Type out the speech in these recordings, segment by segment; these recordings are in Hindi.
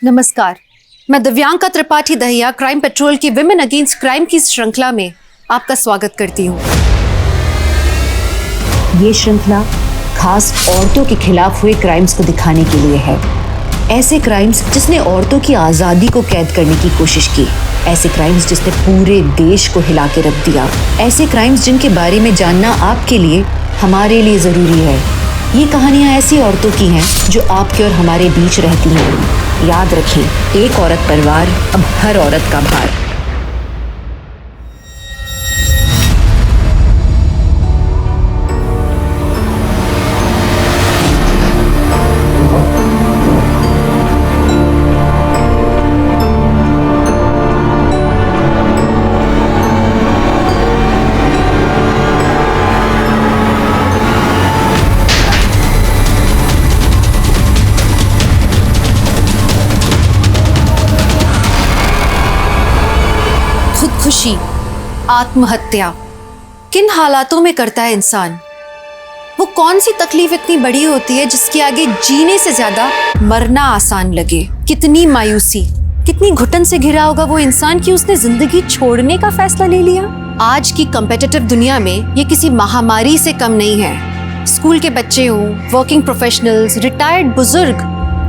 नमस्कार, मैं दिव्यांका त्रिपाठी दहिया क्राइम पेट्रोल की विमेन अगेंस्ट क्राइम की श्रृंखला में आपका स्वागत करती हूँ। ये श्रृंखला खास औरतों के खिलाफ हुए क्राइम्स को दिखाने के लिए है। ऐसे क्राइम्स जिसने औरतों की आज़ादी को कैद करने की कोशिश की, ऐसे क्राइम्स जिसने पूरे देश को हिला के रख दिया, ऐसे क्राइम्स जिनके बारे में जानना आपके लिए, हमारे लिए ज़रूरी है। ये कहानियाँ ऐसी औरतों की हैं जो आपके और हमारे बीच रहती हैं। याद रखें, एक औरत परिवार, अब हर औरत का भार। खुदकुशी, आत्महत्या किन हालातों में करता है इंसान? वो कौन सी तकलीफ इतनी बड़ी होती है जिसके आगे जीने से ज्यादा मरना आसान लगे? कितनी मायूसी, कितनी घुटन से घिरा होगा वो इंसान कि उसने जिंदगी छोड़ने का फैसला ले लिया। आज की कॉम्पिटिटिव दुनिया में ये किसी महामारी से कम नहीं है। स्कूल के बच्चे हों, वर्किंग प्रोफेशनल्स, रिटायर्ड बुजुर्ग,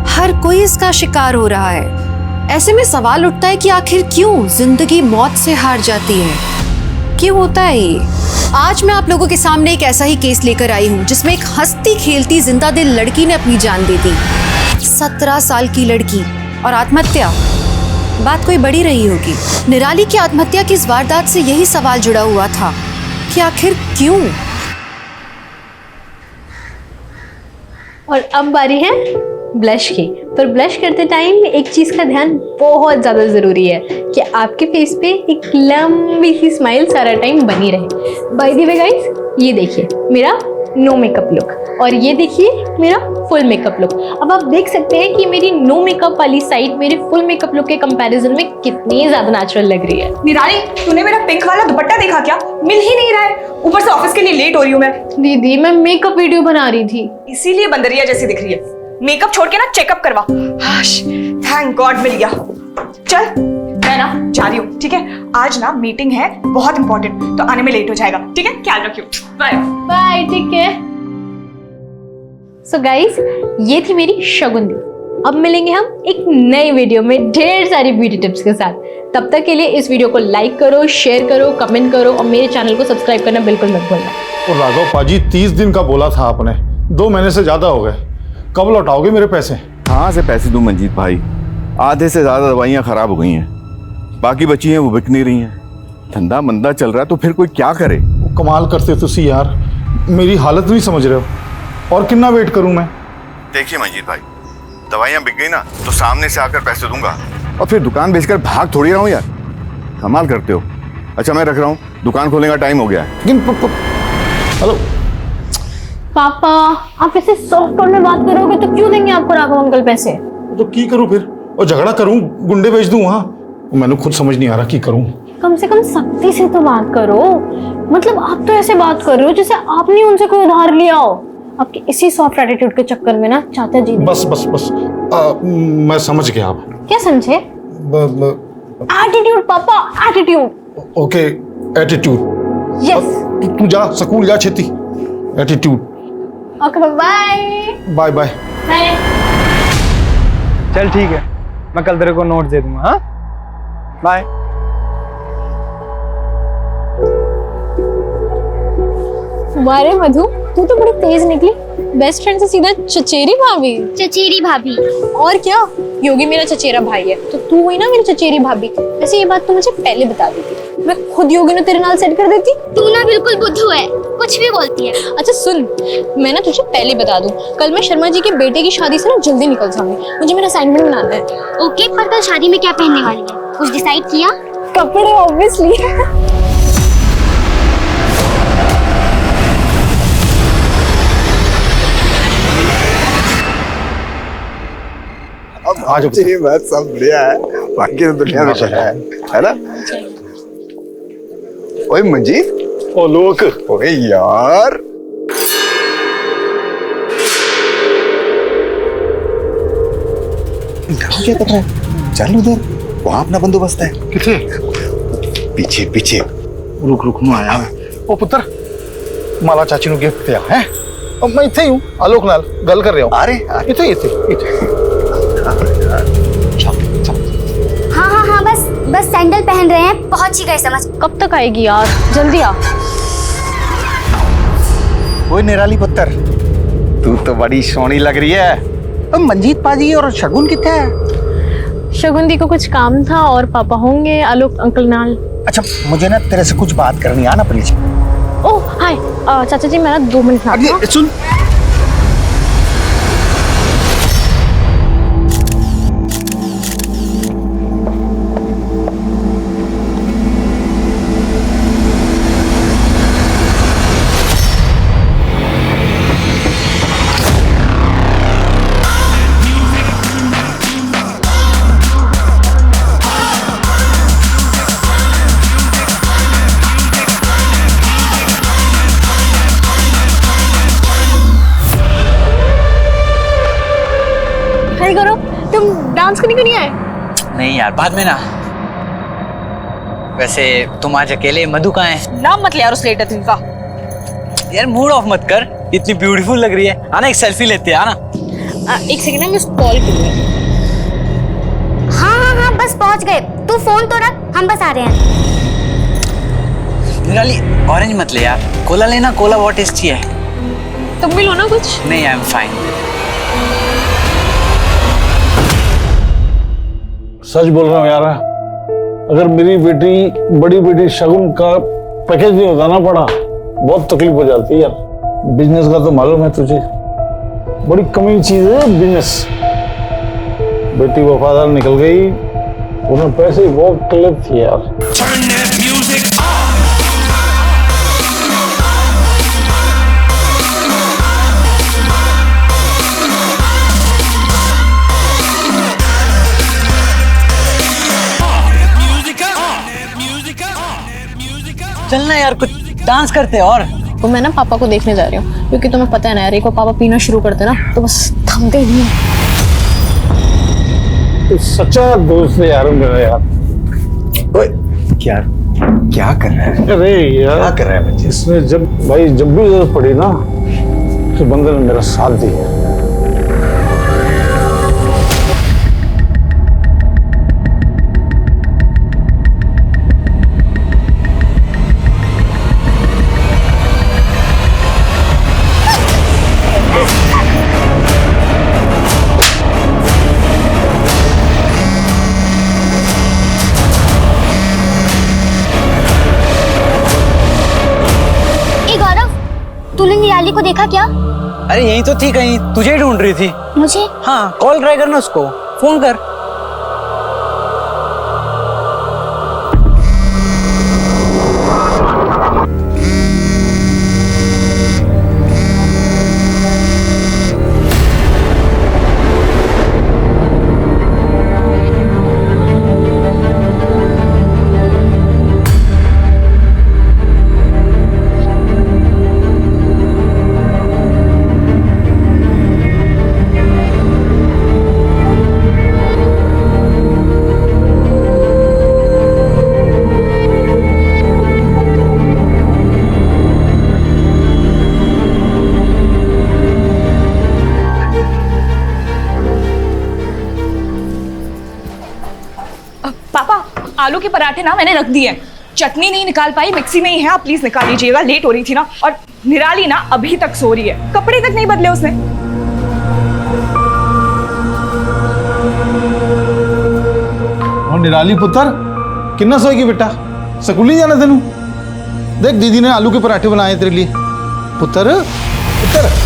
हर कोई इसका शिकार हो रहा है। ऐसे में सवाल उठता है कि आखिर क्यों जिंदगी मौत से हार जाती है? क्यों होता है ये? आज मैं आप लोगों के सामने एक ऐसा ही केस लेकर आई हूँ जिसमें एक हंसती खेलती जिंदा दिल लड़की ने अपनी जान दे दी। 17 साल की लड़की और आत्महत्या, बात कोई बड़ी रही होगी। निराली की आत्महत्या की इस वारदात से यही सवाल जुड़ा हुआ था कि आखिर क्यों? और अब बारी है ब्लश की। पर ब्लश करते टाइम एक चीज का ध्यान बहुत ज्यादा जरूरी है कि आपके फेस पे एक लंबी सी स्माइल सारा टाइम बनी रहे। बाय द वे गाइस, ये देखिए मेरा नो मेकअप लुक और ये देखिए मेरा फुल मेकअप लुक। अब आप देख सकते हैं कि मेरी नो मेकअप वाली साइड मेरे फुल मेकअप लुक के कंपैरिजन में कितनी ज्यादा नेचुरल लग रही है। निराली, तूने मेरा पिंक वाला दुपट्टा देखा क्या? मिल ही नहीं रहा है। ऊपर से ऑफिस के लिए लेट हो रही हूँ मैं। दीदी, मैं मेकअप वीडियो बना रही थी, इसीलिए बंदरिया जैसी दिख रही है। मेकअप छोड़ के ना चेकअप करवा। थैंक गॉड मिल गया। चल मैं ना जा रही हूँ, ठीक है? आज ना मीटिंग है बहुत इंपॉर्टेंट, तो आने में लेट हो जाएगा, ठीक है? ख्याल रखियो। Bye bye. ठीक है। सो गाइस, ये थी मेरी शगुन दी। अब मिलेंगे हम एक नई वीडियो में ढेर सारी ब्यूटी टिप्स के साथ। तब तक के लिए इस वीडियो को लाइक करो, शेयर करो, कमेंट करो और मेरे चैनल को सब्सक्राइब करना बिल्कुल मत भूलना। और राघव पाजी, 30 दिन का बोला था आपने, 2 महीने से ज्यादा हो गए। कब लौटाओगे मेरे पैसे? कहाँ से पैसे दूं मंजीत भाई? आधे से ज्यादा दवाइयाँ खराब हो गई हैं, बाकी बची हैं वो बिक नहीं रही हैं। धंधा मंदा चल रहा है तो फिर कोई क्या करे? कमाल करते तुसी यार, मेरी हालत नहीं समझ रहे हो। और कितना वेट करूं मैं? देखिए मंजीत भाई, दवाइयाँ बिक गई ना तो सामने से आकर पैसे दूंगा और फिर दुकान बेचकर भाग थोड़ी रहा हूँ यार। कमाल करते हो। अच्छा मैं रख रहा हूँ, दुकान खोलने का टाइम हो गया है। हेलो पापा, आप ऐसे सॉफ्ट टोन में बात करोगे तो क्यों देंगे आपको राघव अंकल पैसे? तो की करूं फिर? और झगड़ा करूं, गुंडे भेज दूं? वहां मैंने खुद समझ नहीं आ रहा की करूं। कम से कम सख्ती से तो बात करो। मतलब आप तो ऐसे बात कर रहे हो जैसे आपने उनसे कोई उधार लिया हो। आपके इसी सॉफ्ट एटीट्यूड के चक्कर में ना चाचा जी बस बस बस, मैं समझ गया। आप क्या समझे? एटीट्यूड पापा, एटीट्यूड। Okay, attitude. यस। तू जा स्कूल जा, छेती। Attitude. Okay bye bye bye. चल ठीक है, मैं कल तेरे को नोट दे दूंगा। हाँ बाय। वारे मधु, तू तो बड़ी तेज निकली। बेस्ट फ्रेंड से सीधा चचेरी भाभी। चचेरी भाभी। और क्या, योगी मेरा चचेरा भाई है तो तू हुई ना मेरी चचेरी भाभी। वैसे ये बात तू मुझे पहले बता देती, मैं खुद योगी ने तेरे नाल सेट कर देती। तू ना बिल्कुल बुद्धू है, कुछ भी बोलती है। अच्छा सुन, मैं ना तुझे पहले बता दूं, कल मैं शर्मा जी के बेटे की शादी से ना जल्दी निकल जाऊंगी। मुझे मेरा असाइनमेंट बनाना है। ओके, पर कल शादी में क्या पहनने वाली है? कुछ डिसाइड किया? कपड़े ऑब्वियसली। आज बस सब बढ़िया है, बाकी तो दुनिया में है ना? ओए मंजीत, ओ लोक, ओए यार क्या कर रहा है? चल उधर, वहां अपना बंदोबस्त है। किथे? पीछे पीछे। रुक रुक मैं आया मैं। ओ पुत्र माला चाची ਨੂੰ गिफ्ट दिया है अब मैं इथे ही हूं आलोक नाल गल कर रहा हूं। अरे इथे इथे इथे हाँ हाँ हाँ, बस बस सैंडल पहन रहे हैं, पहुंच ही गए समझ। कब तक आएगी यार, जल्दी आ। ओए निराली पुत्र, तू तो बड़ी सोहनी लग रही है। अब मंजीत पाजी और शगुन किथे है? शगुन दी को कुछ काम था और पापा होंगे आलोक अंकल नाल। अच्छा मुझे ना तेरे से कुछ बात करनी है ना प्लीज। ओह हाय, चाचा जी मैं ना 2 मिनट में आता हूं। सुन, हाय गौरव, तुम डांस करने क्यों नहीं आए? नहीं यार, बाद में ना। वैसे तुम आज अकेले, मधु कहाँ है? नाम मत ले यार उस लेटर का। यार मूड ऑफ मत कर, इतनी ब्यूटीफुल लग रही है। आना एक सेल्फी लेते हैं, आना। एक सेकंड ना, मैं उसको कॉल करूंगी। हाँ हाँ हाँ, बस पहुंच गए। तू फोन तो रख, हम बस आ रहे हैं। निराली ऑरेंज मत ले यार, कोला लेना, कोला बहुत टेस्टी है। तुम भी लो ना कुछ। नहीं, आई एम फाइन। सच बोल रहा हूँ यार, अगर मेरी बेटी बड़ी बेटी शगुन का पैकेज नहीं होता ना पड़ा, बहुत तकलीफ हो जाती है यार। बिजनेस का तो मालूम है तुझे, बड़ी कमी चीज है बिजनेस। बेटी वफादार निकल गई, उन्हें पैसे की बहुत तकलीफ थी यार। चलना यार, कुछ डांस करते हैं। और तो मैं ना पापा को देखने जा रही हूँ, क्योंकि तुम्हें पता है ना यार, एक बार पापा पीना शुरू करते ना तो बस थमते ही नहीं। तू सच्चा दोस्त है यार मेरा यार। ओए क्या क्या कर रहा है? अरे यार क्या कर रहा है बच्चे? इसने जब भाई जब भी जरूरत पड़ी ना, तो बंदे ने मेरा साथ दिया। तूने निराली को देखा क्या? अरे यही तो थी, कहीं तुझे ही ढूंढ रही थी। मुझे? हाँ, कॉल ट्राई करना उसको, फोन कर। आलू के पराठे ना मैंने रख दिए, चटनी नहीं निकाल पाई, मिक्सी में ही है, आप प्लीज निकाल लीजिएगा, लेट हो रही थी ना। और निराली ना अभी तक सो रही है, कपड़े तक नहीं बदले उसने। और निराली पुत्र कितना सोएगी बेटा, स्कूल नहीं जाना तेनू? देख दीदी ने आलू के पराठे बनाए तेरे लिए। पुत्र पुत्र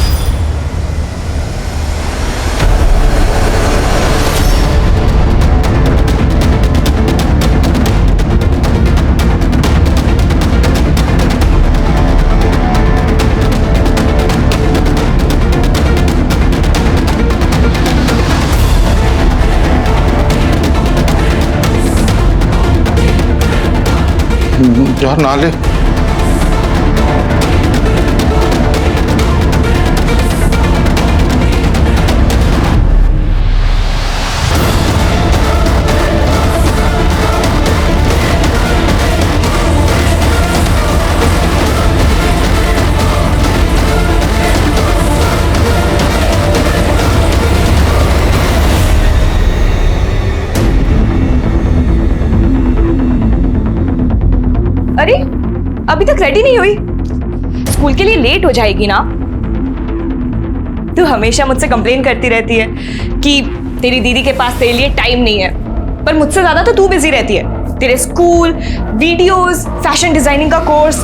यार ना ले। अभी तक रेडी नहीं हुई? स्कूल के लिए लेट हो जाएगी ना। तू हमेशा मुझसे कंप्लेन करती रहती है कि तेरी दीदी के पास तेरे लिए टाइम नहीं है, पर मुझसे ज्यादा तो तू बिजी रहती है। तेरे स्कूल, वीडियोस, फैशन डिजाइनिंग का कोर्स।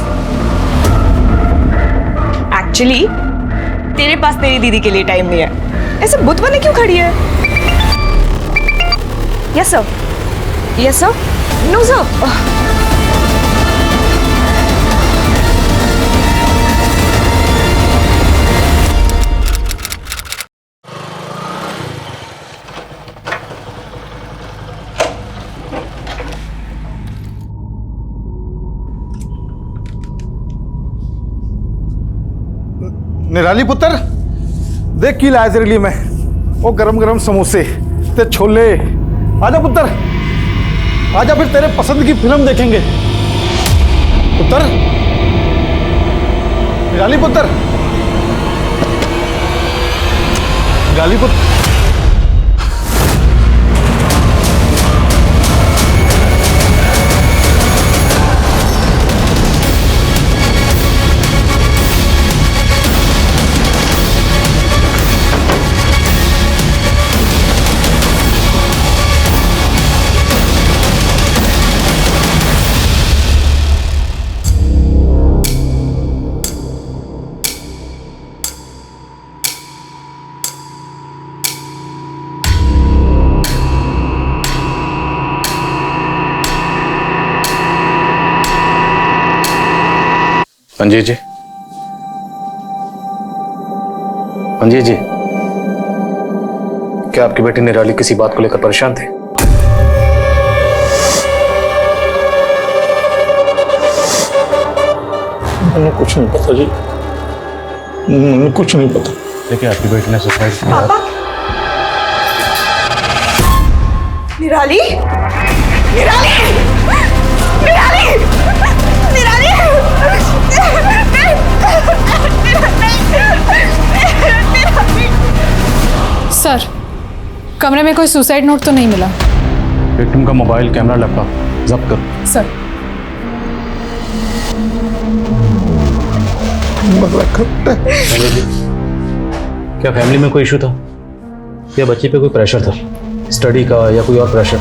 एक्चुअली तेरे पास तेरी दीदी के लिए टाइम नहीं है। ऐसे बुत बने क्यों खड़ी है? Yes sir, yes sir, no sir. Nirali पुत्र, देख की लाया तेरे लिए मैं, वो गरम गरम समोसे ते छोले। आजा पुत्र, आजा, फिर तेरे पसंद की फिल्म देखेंगे। पुत्र, निराली पुत्र, निराली पुत्र। मंजीत जी, मंजीत जी, क्या आपकी बेटी निराली किसी बात को लेकर परेशान थे? मुझे कुछ नहीं पता जी, मुझे कुछ नहीं पता। देखिए, आपकी बेटी ने सुसाइड किया। पापा, निराली, निराली, निराली, निराली। सर, कमरे में कोई सुसाइड नोट तो नहीं मिला। विक्टिम का मोबाइल, कैमरा, लैपटॉप जब्त करो। सर, संजय जी, क्या फैमिली में कोई इशू था या बच्चे पे कोई प्रेशर था, स्टडी का या कोई और प्रेशर?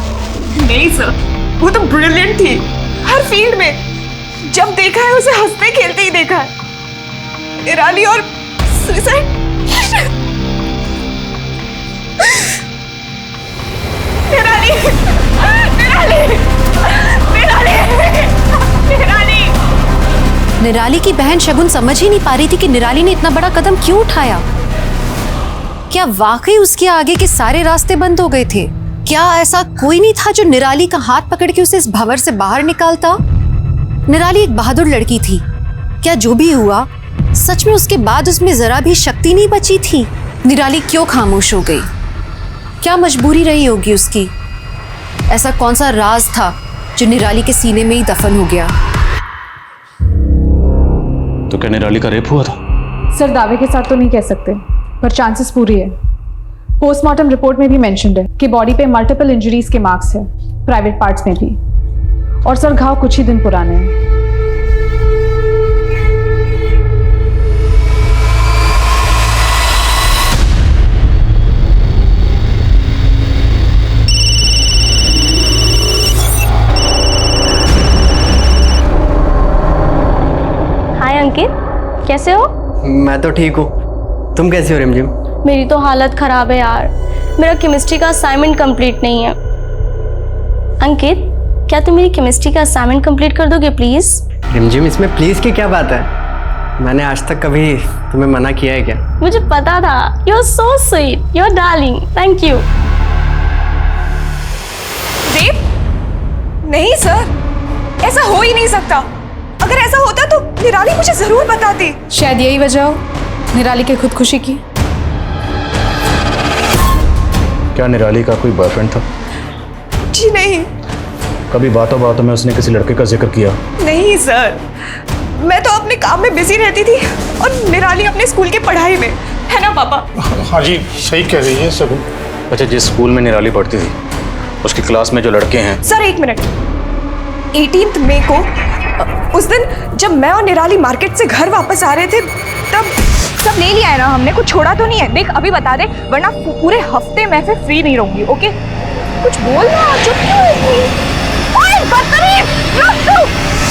नहीं सर, वो तो ब्रिलियंट थी हर फील्ड में। जब देखा है उसे हंसते खेलते ही देखा है। निराली और सुसाइड। निराली, निराली, निराली, निराली। निराली की बहन शगुन समझ ही नहीं पा रही थी कि निराली ने इतना बड़ा कदम क्यों उठाया। क्या वाकई उसके आगे के सारे रास्ते बंद हो गए थे? क्या ऐसा कोई नहीं था जो निराली का हाथ पकड़ के उसे इस भंवर से बाहर निकालता? निराली एक बहादुर लड़की थी। क्या जो भी हुआ, सच में उसके बाद उसमें जरा भी शक्ति नहीं बची थी? निराली क्यों खामोश हो गई? क्या मजबूरी रही होगी उसकी? ऐसा कौन सा राज था जो निराली के सीने में ही दफन हो गया? तो क्या निराली का रेप हुआ था? सर, दावे के साथ तो नहीं कह सकते, पर चांसेस पूरी है। पोस्टमार्टम रिपोर्ट में भी मेंशन्ड है कि बॉडी पे मल्टीपल इंजरीज के मार्क्स है, प्राइवेट पार्ट्स में भी। और सर, घाव कुछ ही दिन पुराने हैं। हाय अंकित, कैसे हो? मैं तो ठीक हूँ, तुम कैसी हो रिमझिम? मेरी तो हालत खराब है यार, मेरा केमिस्ट्री का असाइनमेंट कंप्लीट नहीं है। अंकित, क्या तुम मेरी केमिस्ट्री का असाइनमेंट कंप्लीट कर दोगे प्लीज? रिमझिम, इसमें प्लीज की क्या बात है? मैंने आज तक कभी तुम्हें मना किया है क्या? मुझे पता था। You are so sweet, you are darling, thank you. Rape? नहीं सर, ऐसा हो ही नहीं सकता। अगर ऐसा होता तो निराली मुझे जरूर बताती। शायद यही वजह हो निराली के खुदकुशी की। क्या निराली का कोई बॉयफ्रेंड था? जी नहीं। कभी बातों बातों में उसने किसी लड़के का जिक्र किया? नहीं सर, मैं तो अपने काम में बिजी रहती थी और निराली अपने स्कूल की पढ़ाई में, है ना पापा? हाँ जी, सही कह रही है शगुन। अच्छा, जिस स्कूल में निराली पढ़ती थी उसकी क्लास में जो लड़के हैं। सर एक मिनट, 18 मई को उस दिन जब मैं और निराली मार्केट से घर वापस आ रहे थे तब सब ले लिया है ना हमने, कुछ छोड़ा तो नहीं है। देख अभी बता दे, वरना पूरे हफ्ते मैं फिर फ्री नहीं रहूंगी। ओके कुछ बोल ना, चुप क्यों है इतनी? ओए बदतमीज, रुक तू।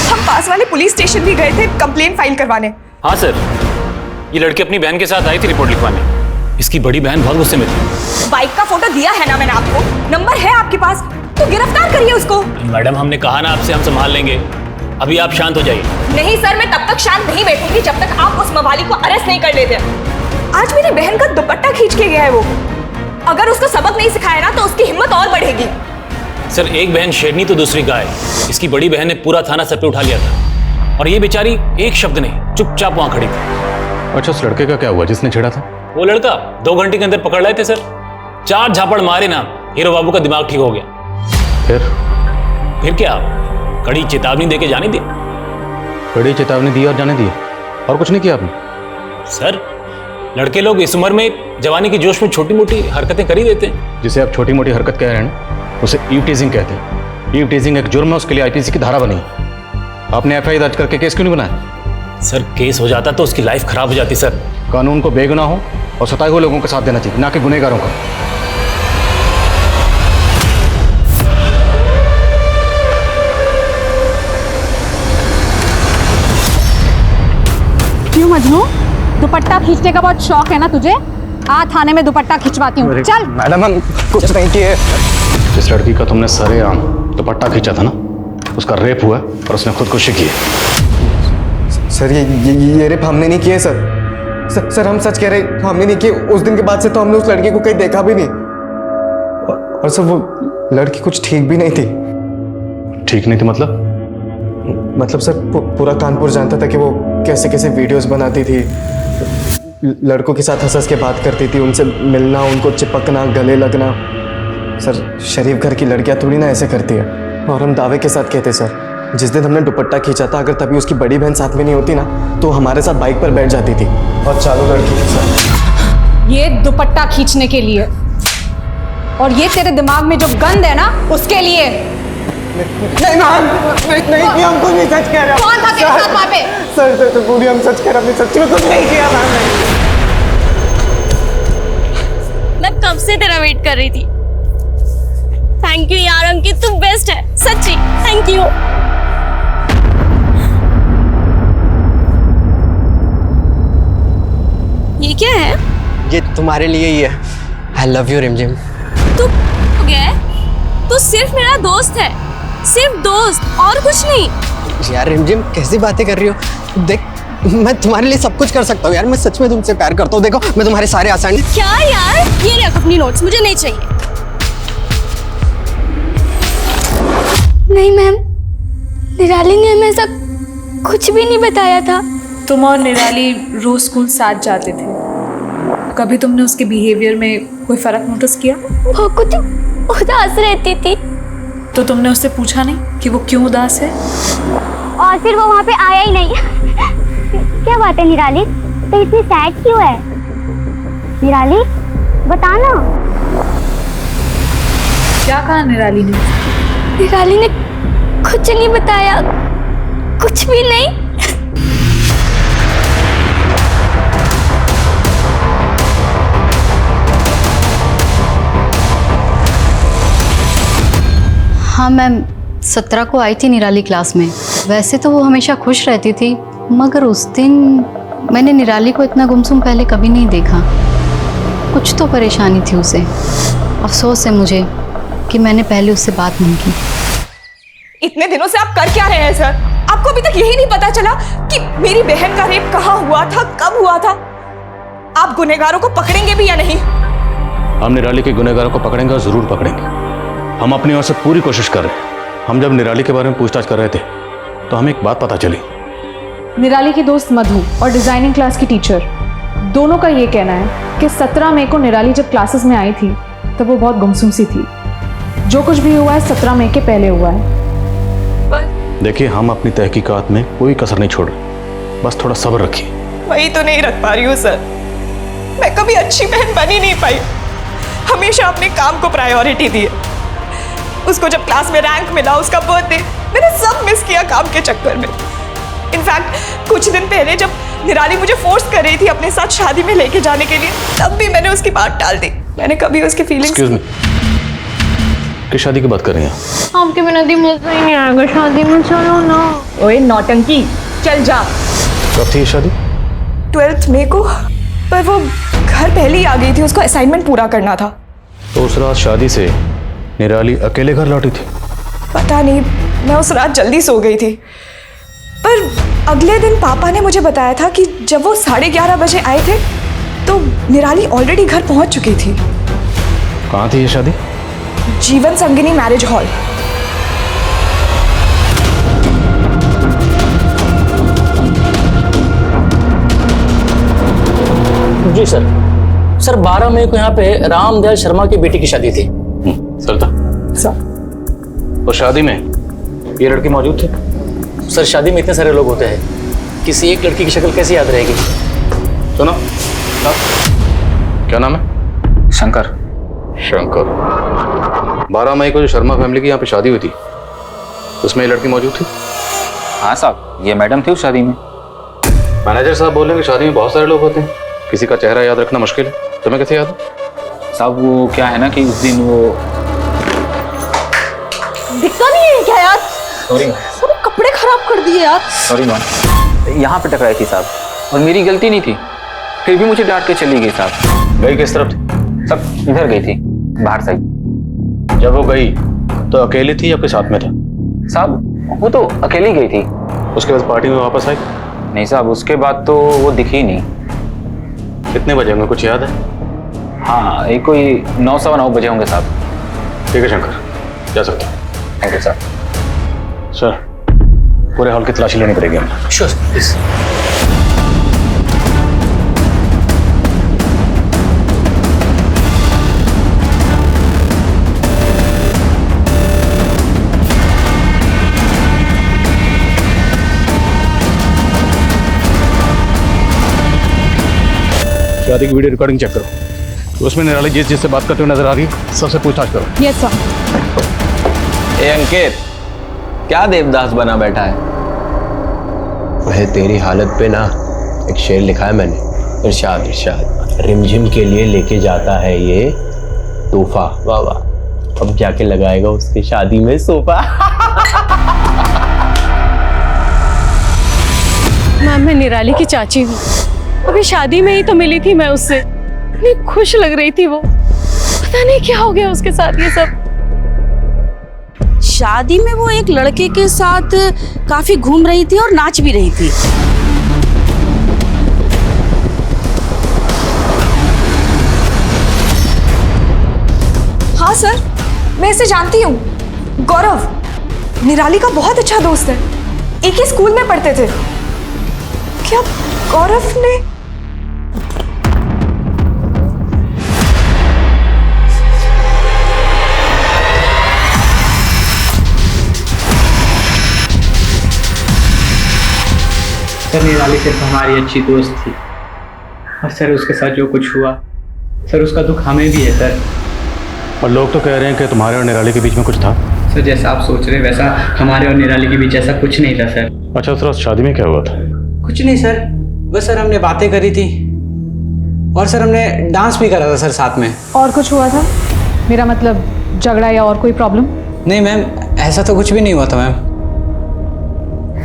हम पास वाले पुलिस स्टेशन भी गए थे कंप्लेन फाइल करवाने। हाँ सर, ये लड़की अपनी बहन के साथ आई थी रिपोर्ट लिखवाने। इसकी बड़ी बहन बहुत गुस्से में थी। बाइक का फोटो दिया है ना मैंने आपको, नंबर है आपके पास, तो गिरफ्तार करिए उसको। मैडम हमने कहा ना आपसे, हम संभाल लेंगे। अभी आप शांत हो जाइए। नहीं सर, मैं तब तक शांत नहीं बैठूंगी जब तक आप उस मवाली को अरेस्ट नहीं कर लेते। आज मेरी बहन का दुपट्टा खींच के गया है वो। अगर उसको सबक नहीं सिखाया ना तो उसकी हिम्मत और बढ़ेगी। सर एक बहन शेरनी तो दूसरी गाय। इसकी बड़ी बहन ने पूरा थाना सर पे उठा लिया था और ये बेचारी एक शब्द नहीं, चुपचाप वहां खड़ी थी। अच्छा उस लड़के का क्या हुआ जिसने छेड़ा था? वो लड़का 2 घंटे के अंदर पकड़ लाए थे सर। 4 झापड़ मारे ना, हीरो बाबू का दिमाग ठीक हो गया। फिर क्या, कड़ी चेतावनी देके जाने दी। कड़ी चेतावनी दी और जाने दी, और कुछ नहीं किया आपने? सर लड़के लोग इस उम्र में जवानी के जोश में छोटी मोटी हरकतें कर ही देते हैं। जिसे आप छोटी मोटी हरकत कह रहे हैं ना, उसे ईव टीजिंग कहते हैं। ईव टीजिंग एक जुर्म है, उसके लिए आईपीसी की धारा बनी। आपने एफआईआर दर्ज करके केस क्यों नहीं बनाया? सर केस हो जाता तो उसकी लाइफ खराब हो जाती सर। कानून को बेगुनाह हो और सताए हुए लोगों का साथ देना चाहिए, ना कि गुनहगारों का। क्यों मजनू, दुपट्टा खींचने का बहुत शौक है ना तुझे? आ थाने में दुपट्टा खिंचवाती हूँ, चल। मैडम हम कुछ नहीं किए। जिस लड़की का तुमने सरेआम दुपट्टा खींचा था ना, उसका रेप हुआ और उसने खुदकुशी की। सर ये रेप हमने नहीं किए सर हम सच कह रहे हैं, हमने नहीं किए। उस दिन के बाद से तो हमने उस लड़की को कहीं देखा भी नहीं। और सर वो लड़की कुछ ठीक भी नहीं थी। ठीक नहीं थी मतलब? मतलब सर पूरा कानपुर जानता था कि वो कैसे कैसे वीडियोस बनाती थी, लड़कों के साथ हंस हंस के बात करती थी, उनसे मिलना, उनको चिपकना, गले लगना। सर शरीफ घर की लड़कियां थोड़ी ना ऐसे करती है। और हम दावे के साथ कहते सर, जिस दिन हमने दुपट्टा खींचा था, अगर तभी उसकी बड़ी बहन साथ में नहीं होती ना तो हमारे साथ बाइक पर बैठ जाती थी और चालू लड़की के साथ। ये दुपट्टा खींचने के लिए, और ये तेरे दिमाग में जो गंद है ना उसके लिए। नहीं मैम, नहीं हम कुछ नहीं सच कह रहे। कौन था तेरे साथ वहाँ पे? सर पूरी हम सच कह रहे, हमने सच में कुछ नहीं किया मैम। मैं कब से तेरा वेट कर रही थी। थैंक यू यार अंकित, तू बेस्ट है सच्ची, थैंक यू। ये क्या है? ये तुम्हारे लिए ही है। आई लव यू रिमझिम। तू गया है? तू सिर्फ मेरा दोस्त है, सिर्फ दोस्त और कुछ नहीं। यार रिमझिम कैसी बातें कर रही हो? देख मैं तुम्हारे लिए सब कुछ कर सकता हूँ यार, मैं सच में तुमसे प्यार करता हूँ। देखो मैं तुम्हारे सारे आसान। क्या यार, ये रख अपनी नोट्स, मुझे नहीं चाहिए। नहीं मैम, निराली ने हमें ऐसा कुछ भी नहीं बताया था। तुम और निराली रोज स्कूल साथ जाते थे, कभी तुमने उसके बिहेवियर में कोई फर्क नोटिस किया? वो कुछ उदास रहती थी। तो तुमने उससे पूछा नहीं कि वो क्यों उदास है? और फिर वो वहाँ पे आया ही नहीं। क्या बात है निराली, तो इतनी सैड क्यों है? निराली बताना। क्या कहा निराली ने? निराली ने कुछ नहीं बताया, कुछ भी नहीं। हाँ मैम, 17 को आई थी निराली क्लास में। वैसे तो वो हमेशा खुश रहती थी, मगर उस दिन मैंने निराली को इतना गुमसुम पहले कभी नहीं देखा। कुछ तो परेशानी थी उसे। अफसोस है मुझे कि मैंने पहले उससे बात नहीं की। इतने दिनों से आप कर क्या रहे हैं सर? आपको अभी तक यही नहीं पता चला कि मेरी बहन का रेप कहाँ हुआ था, कब हुआ था? आप गुनहगारों को पकड़ेंगे भी या नहीं? हम निराली के गुनहगारों को पकड़ेंगे और जरूर पकड़ेंगे। हम अपनी ओर से पूरी कोशिश कर रहे हैं। हम जब निराली के बारे में पूछताछ कर रहे थे तो हमें एक बात पता चली। निराली की दोस्त मधु और डिजाइनिंग क्लास की टीचर दोनों का ये कहना है कि 17 मई को निराली जब क्लासेस में आई थी तब वो बहुत गुमसुम सी थी। जो कुछ भी हुआ है 17 मई के पहले हुआ है। देखिए हम अपनी तहकीकात में कोई कसर नहीं छोड़ रहे, बस थोड़ा सब्र रखिए। वही तो नहीं रख पा रही हूँ सर। मैं कभी अच्छी बहन बन ही नहीं पाई, हमेशा अपने काम को प्रायोरिटी दी। उसको जब क्लास में रैंक मिला, उसका बर्थडे, मैंने सब मिस किया काम के चक्कर में। इनफैक्ट कुछ दिन पहले जब निराली मुझे फोर्स कर रही थी अपने साथ शादी में लेके जाने के लिए, तब भी मैंने उसकी बात टाल दी। मैंने कभी उसकी फीलिंग्स किस शादी की बात कर रही हैं? आपके बिना दी मजा ही नहीं आएगा शादी में, चलो ना। ओए नौटंकी, चल जा। कब थी ये शादी? 12 मई को, पर वो घर पहले ही आ गई थी, उसको असाइनमेंट पूरा करना था। तो उस रात शादी से निराली अकेले घर लौटी थी? पता नहीं, मैं उस रात जल्दी सो गई थी। पर अगले दिन पापा ने मुझे बताया था कि जब वो 11:30 बजे आए थे तो निराली ऑलरेडी घर पहुंच चुकी थी। कहाँ थी ये शादी? जीवन संगिनी मैरिज हॉल। जी सर। सर 12 मई को यहाँ पे रामदयाल शर्मा की बेटी की शादी थी। सर था सर। और शादी में ये लड़की मौजूद थी? सर शादी में इतने सारे लोग होते हैं, किसी एक लड़की की शक्ल कैसे याद रहेगी? सुनो, क्या नाम है? शंकर। शंकर। 12 मई को जो शर्मा फैमिली की यहाँ पे शादी हुई थी, उसमें ये लड़की मौजूद थी? हाँ साहब, ये मैडम थी उस शादी में। मैनेजर साहब बोल रहे हैं कि शादी में बहुत सारे लोग होते हैं, किसी का चेहरा याद रखना मुश्किल है। तुम्हें कैसे याद है? साहब वो क्या है ना कि उस दिन वो दिखता नहीं है क्या यार? सॉरी सब कपड़े खराब कर दिए यार। सॉरी मैम, यहाँ पे टकराई थी साहब, और मेरी गलती नहीं थी, फिर भी मुझे डांट के चली गई साहब। गई किस तरफ थी? सब इधर गई थी, बाहर साइड। जब वो गई तो अकेली थी या फिर साथ में था? साहब वो तो अकेली गई थी। उसके बाद पार्टी में वापस आई? नहीं साहब, उसके बाद तो वो दिखी नहीं। कितने बजे होंगे, कुछ याद है? हाँ, एक कोई 9 सवा 9 बजे होंगे साहब। ठीक है शंकर, जा सकते हो। Thank you sir. सर, पूरे हॉल की तलाशी लेनी पड़ेगी हमें। Sure please. शादी की वीडियो रिकॉर्डिंग चेक करो, उसमें निराली जिससे बात करते हुए नजर आ रही है, सबसे पूछताछ करो। Yes sir. ए अंकित, क्या देवदास बना बैठा है? वह तेरी हालत पे ना एक शेर लिखा है मैंने। इरशाद इरशाद, रिमझिम के लिए लेके जाता है ये तोहफा। वाह वाह, अब जाके लगाएगा उसकी शादी में सोफा। मैम, मैं निराली की चाची हूँ। अभी शादी में ही तो मिली थी मैं उससे, इतनी खुश लग रही थी वो। पता नहीं क्या हो गया उसके साथ ये सब। शादी में वो एक लड़के के साथ काफी घूम रही थी और नाच भी रही थी। हाँ सर, मैं इसे जानती हूँ। गौरव निराली का बहुत अच्छा दोस्त है, एक ही स्कूल में पढ़ते थे। क्या गौरव ने? सर निराली सिर्फ हमारी अच्छी दोस्त थी, और सर उसके साथ जो कुछ हुआ, सर उसका दुख हमें भी है सर। और लोग तो कह रहे हैं कि तुम्हारे और निराली के बीच में कुछ था। सर जैसा आप सोच रहे वैसा हमारे और निराली के बीच ऐसा कुछ नहीं था सर। अच्छा, उस रात शादी में क्या हुआ था? कुछ नहीं सर, बस सर हमने बातें करी थी, और सर हमने डांस भी करा था सर साथ में। और कुछ हुआ था? मेरा मतलब झगड़ा या और कोई प्रॉब्लम? नहीं मैम, ऐसा तो कुछ भी नहीं हुआ था मैम।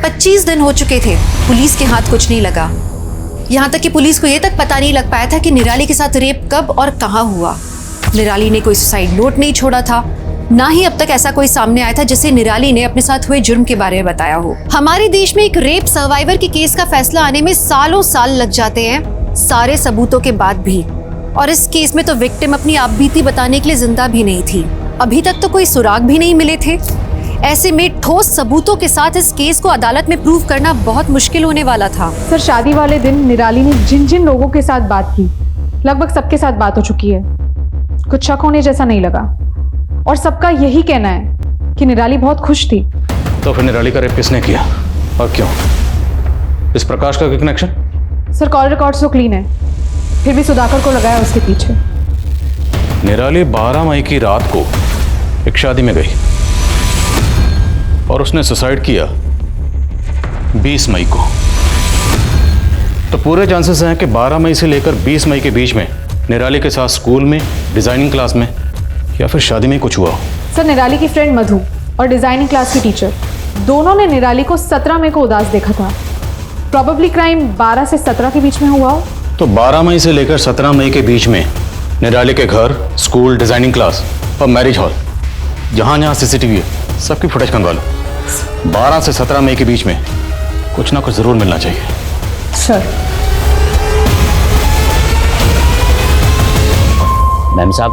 25 दिन हो चुके थे, पुलिस के हाथ कुछ नहीं लगा। यहाँ तक कि पुलिस को ये तक पता नहीं लग पाया था कि निराली के साथ रेप कब और कहाँ हुआ। निराली ने कोई सुसाइड नोट नहीं छोड़ा था, ना ही अब तक ऐसा कोई सामने आया था जिसे निराली ने अपने साथ हुए जुर्म के बारे में बताया हो। हमारे देश में एक रेप सर्वाइवर के केस का फैसला आने में सालों साल लग जाते हैं, सारे सबूतों के बाद भी। और इस केस में तो विक्टिम अपनी आप बीती बताने के लिए जिंदा भी नहीं थी। अभी तक तो कोई सुराग भी नहीं मिले थे। ऐसे में ठोस सबूतों के साथ इस केस को अदालत में प्रूव करना बहुत मुश्किल होने वाला था। सर, शादी वाले दिन निराली ने जिन जिन लोगों के साथ बात की, लगभग सबके साथ बात हो चुकी है। कुछ शक होने जैसा नहीं लगा, और सबका यही कहना है कि निराली बहुत खुश थी। तो फिर निराली का रेप किसने किया और क्यों? इस प्रकाश का कनेक्शन? सर, कॉल रिकॉर्ड्स तो क्लीन है, फिर भी सुधाकर को लगाया उसके पीछे। निराली 12 मई की रात को एक शादी में गई और उसने सुसाइड किया 20 मई को, तो पूरे चांसेस हैं कि 12 मई से लेकर 20 मई के बीच में निराली के साथ स्कूल में, डिजाइनिंग क्लास में या फिर शादी में कुछ हुआ हो। सर, निराली की फ्रेंड मधु और डिजाइनिंग क्लास की टीचर दोनों ने निराली को 17 मई को उदास देखा था। प्रॉबेबली क्राइम 12 से 17 के बीच में हुआ हो। तो 12 मई से लेकर 17 मई के बीच में निराली के घर, स्कूल, डिजाइनिंग क्लास और मैरिज हॉल, जहां जहां सीसीटीवी है, सबकी फुटेज खंगवा लो। 12 से 17 मई के बीच में कुछ ना कुछ जरूर मिलना चाहिए। सर। मैम साहब,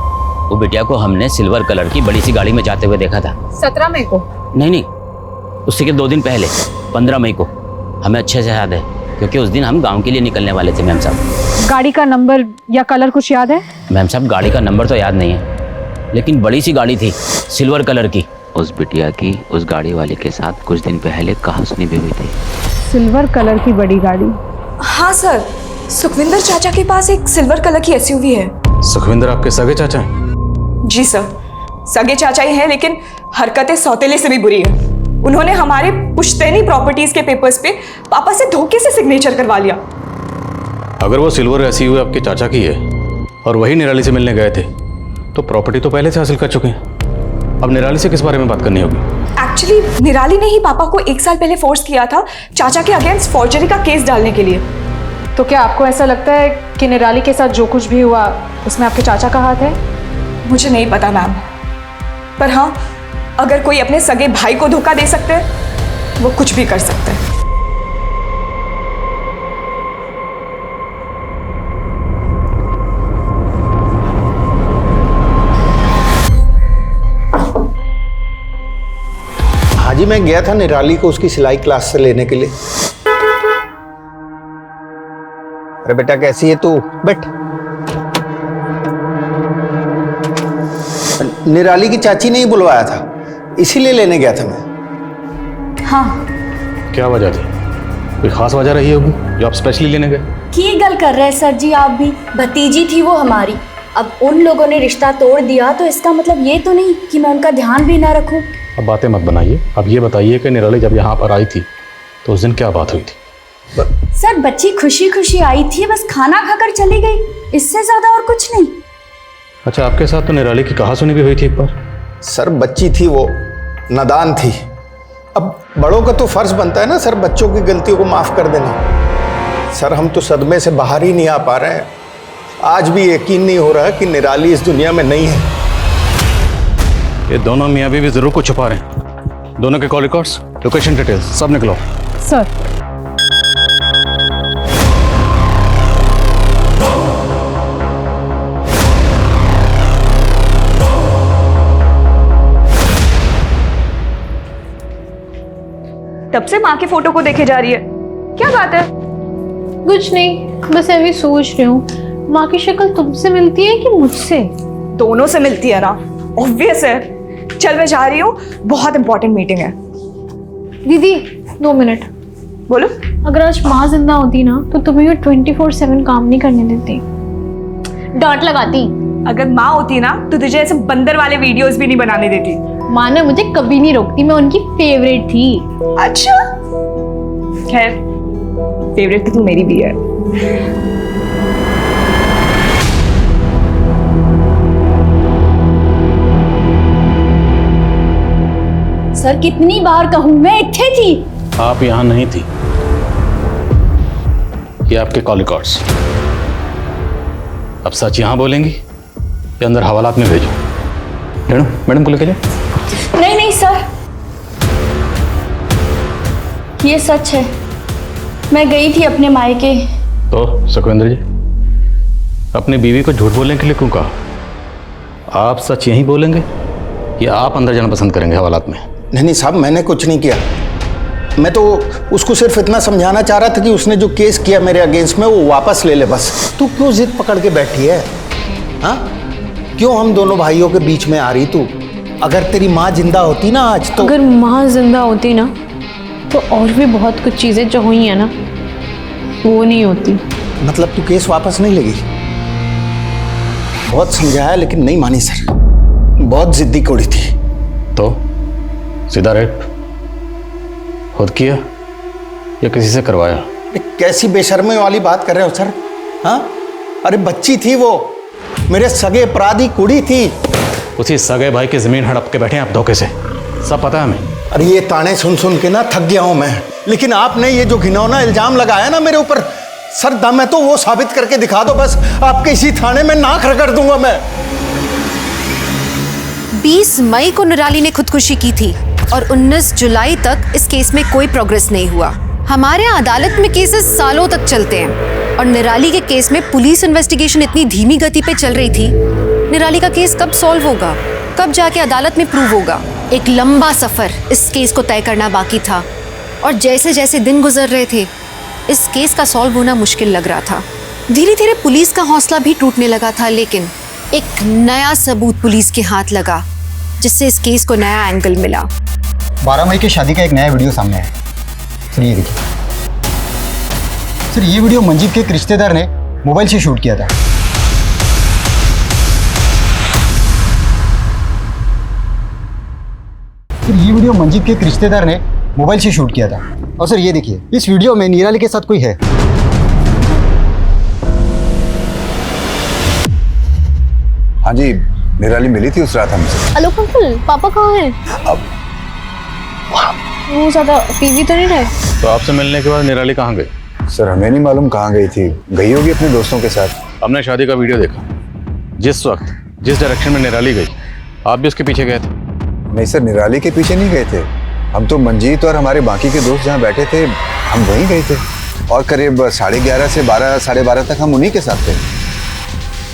वो बिटिया को हमने सिल्वर कलर की बड़ी सी गाड़ी में जाते हुए देखा था। 17 मई को? नहीं, उससे के 2 दिन पहले 15 मई को। हमें अच्छे से याद है क्योंकि उस दिन हम गांव के लिए निकलने वाले थे। मैम साहब, गाड़ी का नंबर या कलर कुछ याद है? मैम साहब, गाड़ी का नंबर तो याद नहीं है, लेकिन बड़ी सी गाड़ी थी सिल्वर कलर की। उस बिटिया की उस गाड़ी वाले के साथ कुछ दिन पहले कहासुनी भी हुई थी। सिल्वर कलर की बड़ी गाड़ी? हाँ सर, सुखविंदर चाचा के पास एक सिल्वर कलर की एसयूवी है। सुखविंदर आपके सगे चाचा हैं? जी सर, सगे चाचा ही हैं, लेकिन हरकतें सौतेले से भी बुरी है। उन्होंने हमारे पुश्तैनी प्रॉपर्टीज के पेपर्स पे पापा से धोखे से सिग्नेचर करवा लिया। अगर वो सिल्वर एसयूवी आपके चाचा की है और वही निराली से मिलने गए थे, तो प्रॉपर्टी तो पहले से हासिल कर चुके हैं। अब निराली से किस बारे में बात करनी होगी? एक्चुअली निराली ने ही पापा को 1 साल पहले फोर्स किया था चाचा के अगेंस्ट फॉर्जरी का केस डालने के लिए। तो क्या आपको ऐसा लगता है कि निराली के साथ जो कुछ भी हुआ उसमें आपके चाचा का हाथ है? मुझे नहीं पता मैम, पर हाँ, अगर कोई अपने सगे भाई को धोखा दे सकते हैं, वो कुछ भी कर सकते हैं। हाजी, मैं गया था निराली को उसकी सिलाई क्लास से लेने के लिए। अरे बेटा, कैसी है तू? बैठ। निराली की चाची ने ही बुलवाया था, इसीलिए लेने गया था मैं। हाँ। क्या वजह थी? कोई खास वजह रही होगी जो आप स्पेशली लेने गए? की गल कर रहे हैं सर जी आप भी। भतीजी थी वो हमारी। अब उन लोगों ने रिश्ता तोड़ दिया तो इसका मतलब ये तो नहीं कि मैं उनका ध्यान भी ना रखूं। अब बातें मत बनाइए। अब ये बताइए कि निराली जब यहाँ पर आई थी तो उस दिन क्या बात हुई थी? सर, बच्ची खुशी खुशी आई थी, बस खाना खाकर चली गई, इससे ज्यादा और कुछ नहीं। अच्छा, आपके साथ तो निराली की कहासुनी भी हुई थी एक बार? सर, बच्ची थी वो, नादान थी। अब बड़ों का तो फर्ज बनता है ना सर, बच्चों की गलतियों को माफ कर देना। सर, हम तो सदमे से बाहर ही नहीं आ पा रहे हैं। आज भी यकीन नहीं हो रहा कि निराली इस दुनिया में नहीं है। ये दोनों मियाँ बीवी जरूर कुछ छुपा रहे हैं। दोनों के कॉल रिकॉर्ड्स, लोकेशन डिटेल्स सब निकलो। सर। तब से माँ के फोटो को देखे जा रही है, क्या बात है? कुछ नहीं, बस अभी सोच रही हूँ माँ की शक्ल तुमसे मिलती है कि मुझसे? दोनों से मिलती है ना, ऑब्वियस है। चल मैं जा रही हूँ, बहुत इंपॉर्टेंट मीटिंग है। दीदी 2 मिनट। बोलो। अगर आज माँ जिंदा होती ना तो तुम्हें ये 24/7 काम नहीं करने देती, डांट लगाती। अगर माँ होती ना तो तुझे ऐसे बंदर वाले वीडियोस भी नहीं बनाने देती। माँ ने मुझे कभी नहीं रोकती, मैं उनकी फेवरेट थी। अच्छा, खैर फेवरेट तो तू मेरी भी है। सर, कितनी बार कहूं, मैं इत्थे थी। आप यहाँ नहीं थी। ये आपके कॉल रिकॉर्ड्स। अब सच यहाँ बोलेंगी या अंदर हवालात में भेजो? मैडम को लेके जाओ। नहीं सर, ये सच है। मैं गई थी अपने मायके। तो सुखविंदर जी, अपनी बीवी को झूठ बोलने के लिए क्यों कहा? आप सच यहीं बोलेंगे या आप अंदर जाना पसंद करेंगे हवालात में? नहीं साहब, मैंने कुछ नहीं किया। मैं तो उसको सिर्फ इतना समझाना चाह रहा था कि उसने जो केस किया मेरे अगेंस्ट में वो वापस ले ले बस। तू क्यों जिद पकड़ के बैठी है? हाँ, क्यों हम दोनों भाइयों के बीच में आ रही तू? अगर तेरी माँ जिंदा होती ना आज तो। अगर माँ जिंदा होती ना तो और भी बहुत कुछ चीजें जो हुई है ना वो नहीं होती। मतलब तू केस वापस नहीं लेगी? बहुत समझाया लेकिन नहीं मानी सर, बहुत जिद्दी कोड़ी थी। तो सीधा रेप? खुद किया या किसी से करवाया? कैसी बेशर्मी वाली बात कर रहे हो सर? हाँ, अरे बच्ची थी वो, मेरे सगे अपराधी कुड़ी थी। उसी सगे भाई की जमीन हड़प के बैठे हैं आप धोखे से, सब पता है हमें। अरे ये ताने सुन सुन के ना थक गया हूं मैं, लेकिन आपने ये जो घिनौना इल्जाम लगाया ना मेरे ऊपर, सर दम है तो वो साबित करके दिखा दो बस, आपके इसी थाने में नाक रगड़ दूंगा मैं। 20 मई को निराली ने खुदकुशी की थी और 19 जुलाई तक इस केस में कोई प्रोग्रेस नहीं हुआ। हमारे यहाँ अदालत में केसेस सालों तक चलते हैं और निराली के केस में पुलिस इन्वेस्टिगेशन इतनी धीमी गति पे चल रही थी। निराली का केस कब सॉल्व होगा, कब जाके अदालत में प्रूव होगा? एक लंबा सफर इस केस को तय करना बाकी था और जैसे जैसे दिन गुजर रहे थे इस केस का सॉल्व होना मुश्किल लग रहा था। धीरे धीरे पुलिस का हौसला भी टूटने लगा था, लेकिन एक नया सबूत पुलिस के हाथ लगा जिससे इस केस को नया एंगल मिला। 12 मई की शादी का एक नया वीडियो सामने आया। सर ये देखिए सर, ये वीडियो मंजीत के एक रिश्तेदार ने मोबाइल से शूट किया था। सर ये वीडियो मंजीत के एक रिश्तेदार ने मोबाइल से शूट किया था। और सर ये देखिए, इस वीडियो में निराली के साथ कोई है। हाँ जी, निराली मिली थी उस रात हमसे। हेलो अंकल, पापा कहाँ हैं? वो ज़्यादा पीवी तो नहीं रहे? तो आपसे मिलने के बाद निराली कहाँ गई? सर हमें नहीं मालूम कहाँ गई थी, गई होगी अपने दोस्तों के साथ। हमने शादी का वीडियो देखा, जिस वक्त जिस डायरेक्शन में निराली गई आप भी उसके पीछे गए थे। नहीं सर, निराली के पीछे नहीं गए थे हम तो। मंजीत और हमारे बाकी के दोस्त जहाँ बैठे थे हम वहीं गए थे और करीब 11:30 से 12, 12:30 तक हम उन्हीं के साथ थे।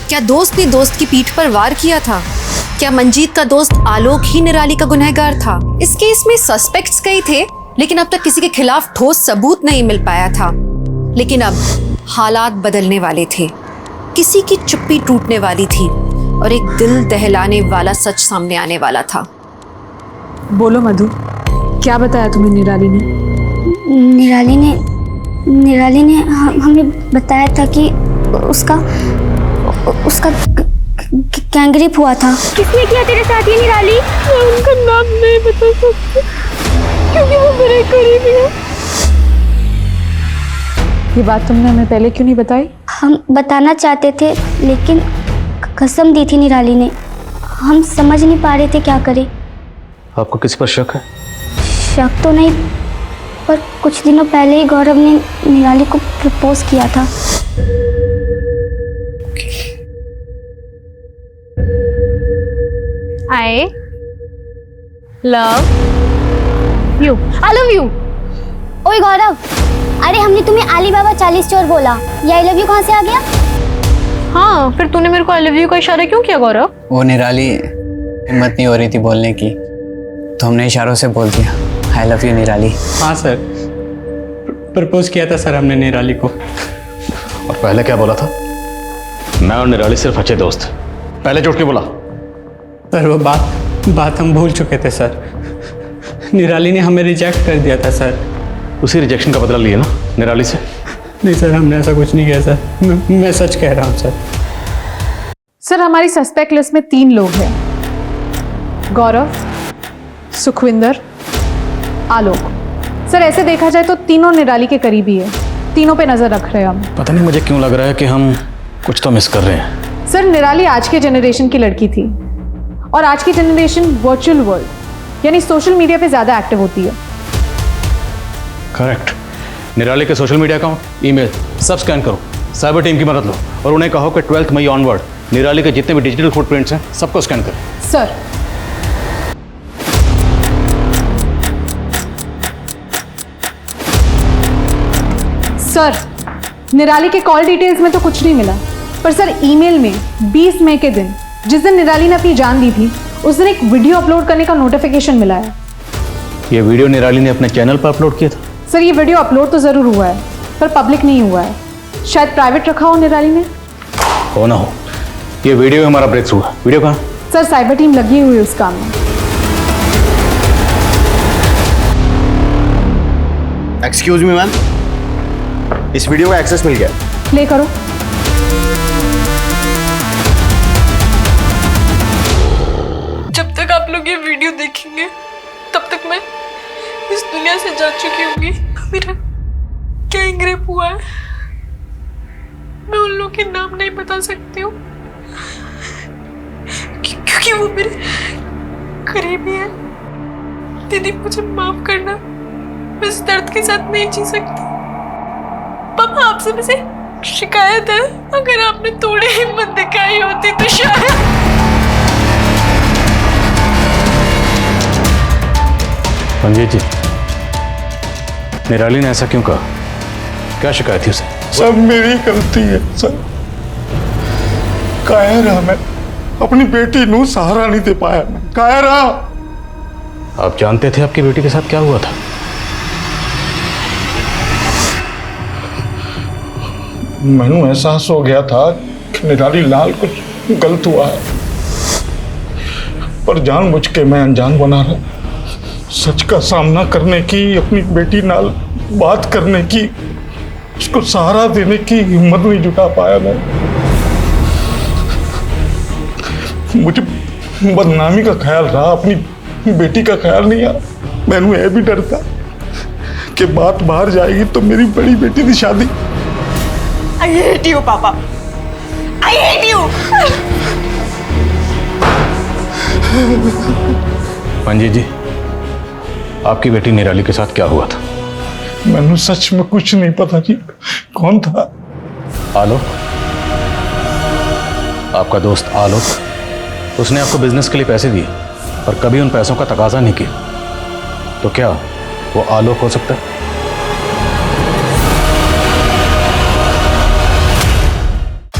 क्या दोस्त ने दोस्त की पीठ पर वार किया था? क्या मंजीत का दोस्त आलोक ही निराली का गुनहगार था? इस केस में सस्पेक्ट्स कई थे, लेकिन अब तक किसी के खिलाफ ठोस सबूत नहीं मिल पाया था। लेकिन अब हालात बदलने वाले थे, किसी की चुप्पी टूटने वाली थी और एक दिल दहलाने वाला सच सामने आने वाला था। बोलो मधु, क्या बताया तुम्हें निराली ने? निराली ने हमें बताया था कि उसका गैंगरेप हुआ था। किसने किया तेरे साथ ये निराली? मैं उनका नाम नहीं बता सकती क्योंकि वो मेरे करीबी है। ये बात तुमने हमें पहले क्यों नहीं बताई? हम बताना चाहते थे लेकिन कसम दी थी निराली ने, हम समझ नहीं पा रहे थे क्या करें। आपको किसी पर शक है? शक तो नहीं, पर कुछ दिनों पहले ही गौरव ने निराली को प्रपोज किया था। I love you. I love you. ओए गौरव, अरे हमने तुम्हें अलीबाबा 40 चोर बोला, ये आई लव यू कहाँ से आ गया? हाँ, फिर तूने मेरे को आई लव यू का इशारा क्यों किया गौरव? वो निराली हिम्मत नहीं हो रही थी बोलने की, तो हमने इशारों से बोल दिया आई लव यू निराली। हाँ सर, प्रपोज किया था सर हमने निराली को। और पहले क्या बोला था? मैं और निराली सिर्फ अच्छे दोस्त। पहले झूठ क्यों बोला? सर वो बात हम भूल चुके थे सर। निराली ने हमें रिजेक्ट कर दिया था सर। उसी रिजेक्शन का बदला लिया ना निराली से? नहीं सर, हमने ऐसा कुछ नहीं किया सर, मैं सच कह रहा हूँ सर। सर हमारी सस्पेक्ट लिस्ट में 3 लोग हैं, गौरव, सुखविंदर, आलोक। सर ऐसे देखा जाए तो तीनों निराली के करीबी है, तीनों पे नजर रख रहे हैं हम। पता नहीं मुझे क्यों लग रहा है कि हम कुछ तो मिस कर रहे हैं। सर निराली आज के जनरेशन की लड़की थी और आज की जनरेशन वर्चुअल वर्ल्ड यानी सोशल मीडिया पे ज्यादा एक्टिव होती है। करेक्ट। निराली के सोशल मीडिया अकाउंट, ईमेल सब स्कैन करो, साइबर टीम की मदद लो और उन्हें कहो कि 12 मई ऑनवर्ड निराली के जितने भी डिजिटल फुटप्रिंट्स हैं सबको स्कैन करें। सर निराली के कॉल डिटेल्स में तो कुछ नहीं मिला, पर सर ईमेल में 20 मई के दिन, जिस दिन निराली ने अपनी जान दी थी, उस दिन एक वीडियो अपलोड करने का नोटिफिकेशन मिला है। ये वीडियो निराली ने अपने चैनल पर अपलोड किया था? सर ये वीडियो अपलोड तो जरूर हुआ है पर पब्लिक नहीं हुआ है, शायद प्राइवेट रखा हो निराली ने। हो ना हो, ये वीडियो हमारा ब्रेक थ्रू है। वीडियो कहाँ? सर साइबर टीम लगी हुई है उस काम में। एक्सक्यूज मी मैम, इस वीडियो का एक्सेस मिल गया। प्ले करो। जब तक आप लोग ये वीडियो देखेंगे तब तक मैं इस दुनिया से जा चुकी होंगी। मेरा गैंग रेप हुआ है। मैं उन लोगों के नाम नहीं बता सकती हूँ क्योंकि वो मेरे करीबी है। दीदी मुझे माफ करना, मैं इस दर्द के साथ नहीं जी सकती। पापा आपसे मुझे शिकायत है, अगर आपने थोड़ी हिम्मत दिखाई होती तो शायद। मंजीत जी, निराली ने ऐसा क्यों कहा? क्या शिकायत थी उसे? सब मेरी गलती है सर। कायर रहा मैं, अपनी बेटी नू सहारा नहीं दे पाया। मैं कायर रहा। आप जानते थे आपकी बेटी के साथ क्या हुआ था? मैनू एहसास हो गया था कि निराली लाल कुछ गलत हुआ है, पर जानबूझ के मैं अनजान बना रहा। सच का सामना करने की, अपनी बेटी नाल बात करने की, उसको सहारा देने की हिम्मत नहीं जुटा पाया मैं। मुझे बदनामी का ख्याल रहा, अपनी बेटी का ख्याल नहीं आया। मैनू यह भी डर था कि बात बाहर जाएगी तो मेरी बड़ी बेटी की शादी। I hate you, पापा। I hate you। मंजीत जी, आपकी बेटी निराली के साथ क्या हुआ था? मैंने सच में कुछ नहीं पता जी। कौन था? आलोक, आपका दोस्त आलोक। उसने आपको बिजनेस के लिए पैसे दिए और कभी उन पैसों का तकाजा नहीं किया, तो क्या वो आलोक हो सकता है?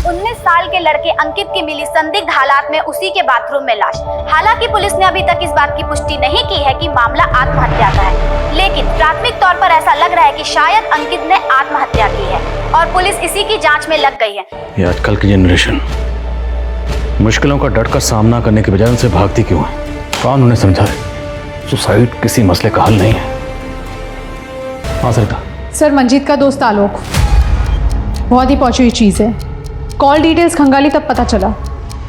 19 साल के लड़के अंकित की मिली संदिग्ध हालात में उसी के बाथरूम में लाश। हालांकि पुलिस ने अभी तक इस बात की पुष्टि नहीं की है कि मामला आत्महत्या का है, लेकिन प्राथमिक तौर पर ऐसा लग रहा है कि शायद अंकित ने आत्महत्या की है और पुलिस इसी की जांच में लग गई है। ये आजकल की जनरेशन मुश्किलों का डट कर सामना करने के बजाय उनसे भागती क्यों है? कौन उन्हें समझाए? सुसाइड किसी मसले का हल नहीं है। हाँ सरिता। सर, मंजीत का दोस्त आलोक बहुत ही पहुंची हुई चीज़ है। कॉल डिटेल्स खंगाली तब पता चला।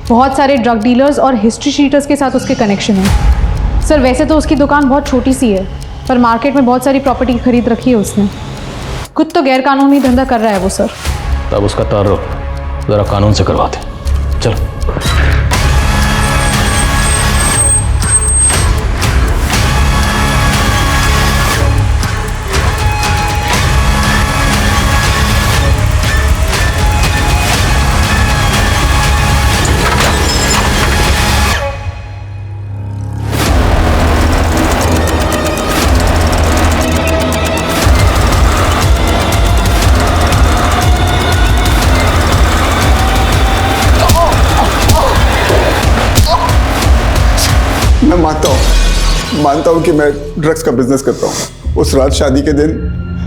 बहुत सारे ड्रग डीलर्स और हिस्ट्री शीटर्स के साथ उसके कनेक्शन है। सर, वैसे तो उसकी दुकान बहुत छोटी सी है, पर मार्केट में बहुत सारी प्रॉपर्टी खरीद रखी है उसने। खुद तो गैर कानूनी धंधा कर रहा है वो सर। तब उसका ताल्लुक जरा कानून से करवाते। चलो। मैं मानता हूँ कि मैं ड्रग्स का बिजनेस करता हूँ। उस रात शादी के दिन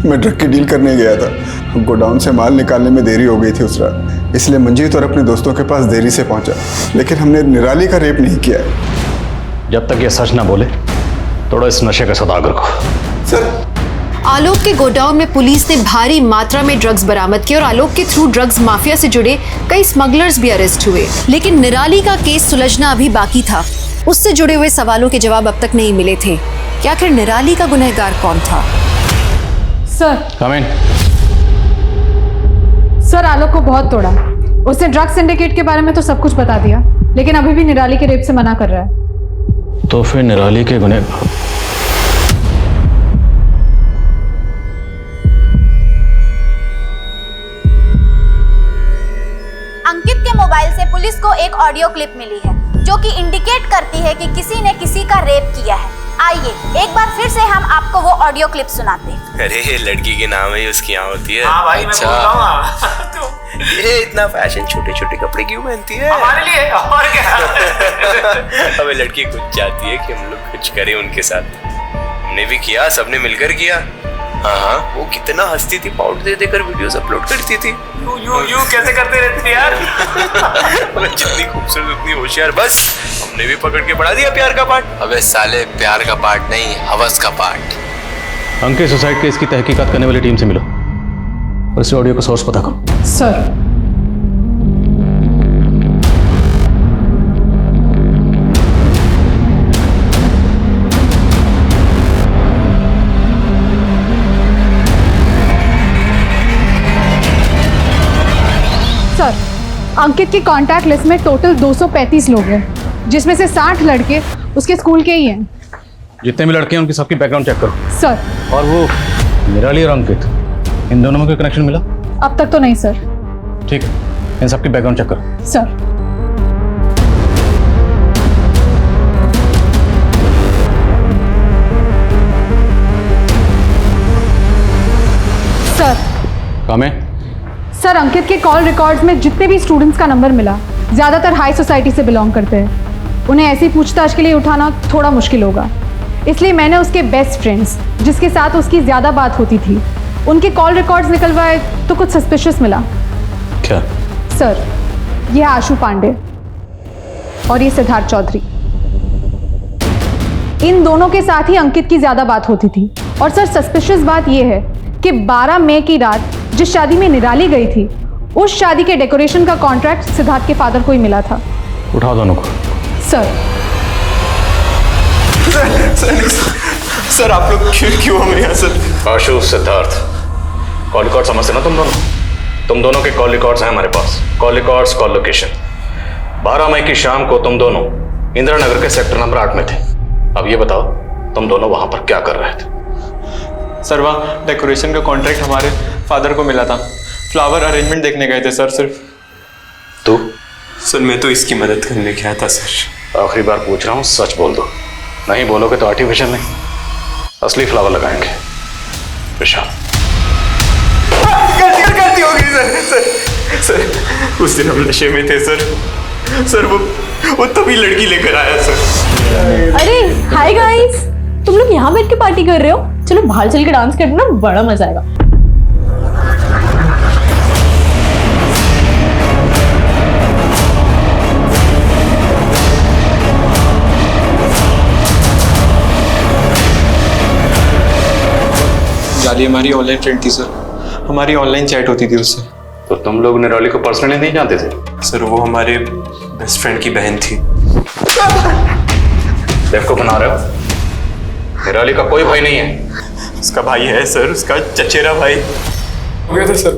मैं ड्रग की डील करने गया था। गोडाउन से माल निकालने में देरी हो गई थी उस रात, इसलिए मंजीत और अपने दोस्तों के पास देरी से पहुंचा। लेकिन हमने निराली का रेप नहीं किया है। जब तक ये सच ना बोले तोड़ो इस नशे के सौदागर को। सर, आलोक के गोडाउन में पुलिस ने भारी मात्रा में ड्रग्स बरामद किए और आलोक के थ्रू ड्रग्स माफिया से जुड़े कई स्मगलर्स भी अरेस्ट हुए। लेकिन निराली का केस सुलझना अभी बाकी था। उससे जुड़े हुए सवालों के जवाब अब तक नहीं मिले थे कि आखिर निराली का गुनहगार कौन था। सर, कम इन। सर, आलोक को बहुत तोड़ा। उसने ड्रग सिंडिकेट के बारे में तो सब कुछ बता दिया, लेकिन अभी भी निराली के रेप से मना कर रहा है। तो फिर निराली के गुनहगार अंकित के मोबाइल से पुलिस को एक ऑडियो क्लिप मिली है जो कि इंडिकेट करती है कि किसी ने किसी का रेप किया है। आइए एक बार फिर से हम आपको वो ऑडियो क्लिप सुनाते हैं। अरे लड़की के नाम है उसकी यहाँ होती है। हाँ भाई, अच्छा। मैं बोल रहा हूँ। ये इतना फैशन छोटे छोटे कपड़े क्यों पहनती है? हमारे लिए और क्या। हमें लड़की कुछ चाहती है कि हम लोग कुछ करें उनके साथ। हमने भी किया, सबने मिलकर किया। हाँ, वो कितना हंसती थी, पाउडर दे देकर वीडियोस अपलोड करती थी। यू कैसे करते रहते थे यार। जितनी खूबसूरत उतनी होशियार। बस हमने भी पकड़ के पढ़ा दिया प्यार का पाठ। अबे साले, प्यार का पाठ नहीं, हवस का पाठ। अंकित सुसाइड केस की तहकीकात करने वाली टीम से मिलो और इस ऑडियो का सोर्स पता करो। सर, अंकित की कॉन्टैक्ट लिस्ट में टोटल 235 लोग हैं, जिसमें से 60 लड़के उसके स्कूल के ही हैं। जितने भी लड़के हैं उनकी सबकी बैकग्राउंड चेक करो। सर। और वो निराली और अंकित, इन दोनों में कोई कनेक्शन मिला? अब तक तो नहीं सर। ठीक है, इन सबकी बैकग्राउंड चेक करो। सर। सर। काम है? सर, अंकित के कॉल रिकॉर्ड्स में जितने भी स्टूडेंट्स का नंबर मिला, ज़्यादातर हाई सोसाइटी से बिलोंग करते हैं। उन्हें ऐसी पूछताछ के लिए उठाना थोड़ा मुश्किल होगा, इसलिए मैंने उसके बेस्ट फ्रेंड्स, जिसके साथ उसकी ज़्यादा बात होती थी, उनके कॉल रिकॉर्ड्स निकलवाए तो कुछ सस्पिशियस मिला। क्या? सर, ये आशु पांडे और ये सिद्धार्थ चौधरी, इन दोनों के साथ ही अंकित की ज़्यादा बात होती थी। और सर, सस्पिशियस बात यह है कि 12 मई की रात जिस शादी में निराली गई थी, उस शादी के डेकोरेशन का कॉन्ट्रैक्ट सिद्धार्थ के फादर को ही मिला था। उठाओ दोनों को। सर। सर आप लोग क्यों हमें यहाँ sir? Ashu, Siddharth, call record समझते ना तुम दोनों के कॉल रिकॉर्ड्स हैं हमारे पास। Call records, call location. 12 मई की शाम को तुम दोनों इंदिरा नगर के सेक्टर नंबर 8 में थे। अब ये बताओ, तुम दोनों वहां पर क्या कर रहे थे? सर वहाँ डेकोरेशन का कॉन्ट्रैक्ट हमारे फादर को मिला था, फ्लावर अरेंजमेंट देखने गए थे सर। सिर्फ तू? सर मैं तो इसकी मदद करने गया था सर। आखिरी बार पूछ रहा हूँ, सच बोल दो। नहीं बोलोगे तो आर्टिफिशियल नहीं, असली फ्लावर लगाएंगे। विशाल। गलती हो गई सर। उस दिन हम नशे में थे सर। वो तभी लड़की लेकर आया सर। अरे हाय गाइस, तुम लोग यहाँ बैठ के पार्टी कर रहे हो? चलो बाहर चल के डांस करना, बड़ा मजा आएगा। जाली हमारी ऑनलाइन फ्रेंड थी सर, हमारी ऑनलाइन चैट होती थी उससे। तो तुम लोग निराली को पर्सनली नहीं जानते थे? सर वो हमारे बेस्ट फ्रेंड की बहन थी। देखो बना रहे हो, निराली का कोई भाई नहीं है। उसका भाई है सर, उसका चचेरा भाई। हो गया था सर,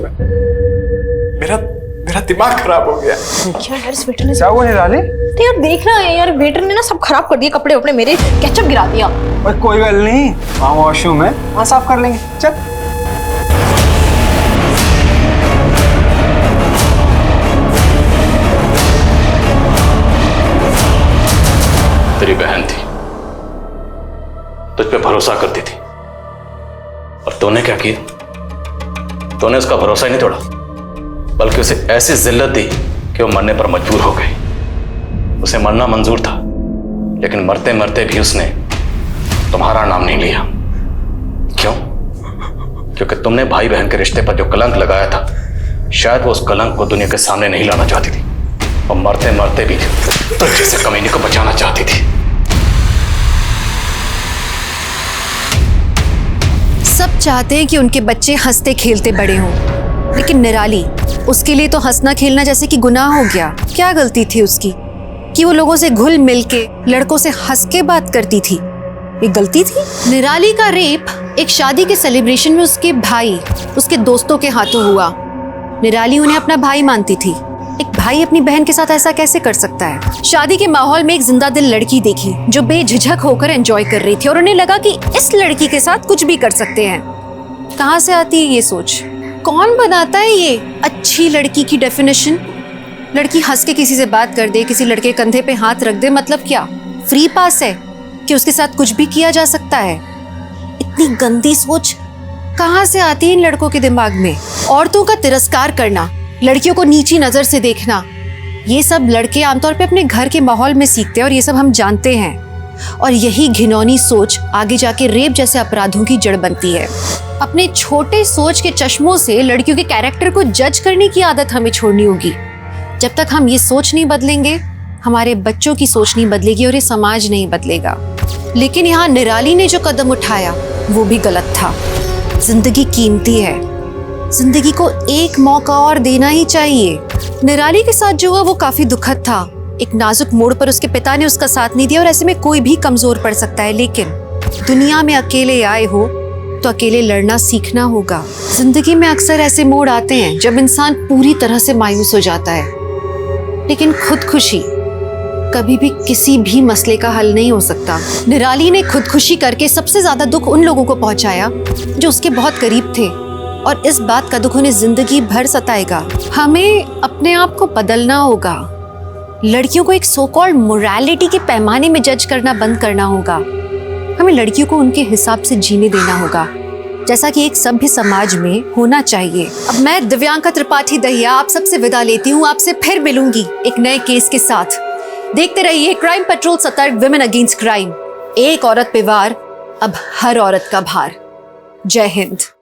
मेरा दिमाग खराब हो गया। क्या यार, इस वेटर ने क्या हुआ निराली? तो यार देख रहा है यार, वेटर ने ना सब खराब कर दिया, कपड़े वपड़े मेरे, केचप गिरा दिया। और कोई गल नहीं, वहाँ वॉशरूम है, वहाँ साफ कर लेंगे। चल। तेरी बहन थी, तुझ पे भरोसा करती थी, और तूने क्या किया? तूने उसका भरोसा ही नहीं तोड़ा, बल्कि उसे ऐसी जिल्लत दी कि वो मरने पर मजबूर हो गई। उसे मरना मंजूर था, लेकिन मरते मरते भी उसने तुम्हारा नाम नहीं लिया। क्यों? क्योंकि तुमने भाई बहन के रिश्ते पर जो कलंक लगाया था, शायद वो उस कलंक को दुनिया के सामने नहीं लाना चाहती थी, और मरते मरते भी तो जैसे कमीने को बचाना चाहती थी। सब चाहते हैं कि उनके बच्चे हंसते खेलते बड़े हों, लेकिन निराली, उसके लिए तो हंसना खेलना जैसे कि गुनाह हो गया। क्या गलती थी उसकी कि वो लोगों से घुल मिल के लड़कों से हंस के बात करती थी? ये गलती थी? निराली का रेप एक शादी के सेलिब्रेशन में उसके भाई, उसके दोस्तों के हाथों हुआ। निराली उन्हें अपना भाई मानती थी। एक भाई अपनी बहन के साथ ऐसा कैसे कर सकता है? शादी के माहौल में एक जिंदा दिल लड़की देखी जो बेझिझक होकर एंजॉय कर रही थी, और उन्हें लगा कि इस लड़की के साथ कुछ भी कर सकते हैं। कहाँ से आती है ये सोच? कौन बनाता है ये अच्छी लड़की की डेफिनेशन? लड़की हंस के किसी से बात कर दे, किसी लड़के कंधे पे हाथ रख दे, मतलब क्या फ्री पास है कि उसके साथ कुछ भी किया जा सकता है? इतनी गंदी सोच कहाँ से आती है इन लड़कों के दिमाग में? औरतों का तिरस्कार करना, लड़कियों को नीची नजर से देखना, ये सब लड़के आमतौर पे अपने घर के माहौल में सीखते हैं, और ये सब हम जानते हैं। और यही घिनौनी सोच आगे जाके रेप जैसे अपराधों की जड़ बनती है। अपने छोटे सोच के चश्मों से लड़कियों के कैरेक्टर को जज करने की आदत हमें छोड़नी होगी। जब तक हम ये सोच नहीं बदलेंगे, हमारे बच्चों की सोच नहीं बदलेगी और ये समाज नहीं बदलेगा। लेकिन यहाँ निराली ने जो कदम उठाया वो भी गलत था। जिंदगी कीमती है, जिंदगी को एक मौका और देना ही चाहिए। निराली के साथ जो हुआ वो काफी दुखद था। एक नाजुक मोड़ पर उसके पिता ने उसका साथ नहीं दिया, और ऐसे में कोई भी कमजोर पड़ सकता है। लेकिन दुनिया में अकेले आए हो तो अकेले लड़ना सीखना होगा। जिंदगी में अक्सर ऐसे मोड़ आते हैं जब इंसान पूरी तरह से मायूस हो जाता है, लेकिन खुदकुशी कभी भी किसी भी मसले का हल नहीं हो सकता। निराली ने खुदकुशी करके सबसे ज्यादा दुख उन लोगों को पहुंचाया जो उसके बहुत करीब थे, और इस बात का दुख उन्हें जिंदगी भर सताएगा। हमें अपने आप को बदलना होगा। लड़कियों को एक सो कॉल्ड मोरालिटी के पैमाने में जज करना बंद करना होगा। हमें लड़कियों को उनके हिसाब से जीने देना होगा, जैसा कि एक सभ्य समाज में होना चाहिए। अब मैं दिव्यांका त्रिपाठी दहिया आप सबसे विदा लेती हूँ। आपसे फिर मिलूंगी एक नए केस के साथ। देखते रहिए क्राइम पेट्रोल, सतर्क, विमेन अगेंस्ट क्राइम। एक औरत पे वार, अब हर औरत का भार। जय हिंद।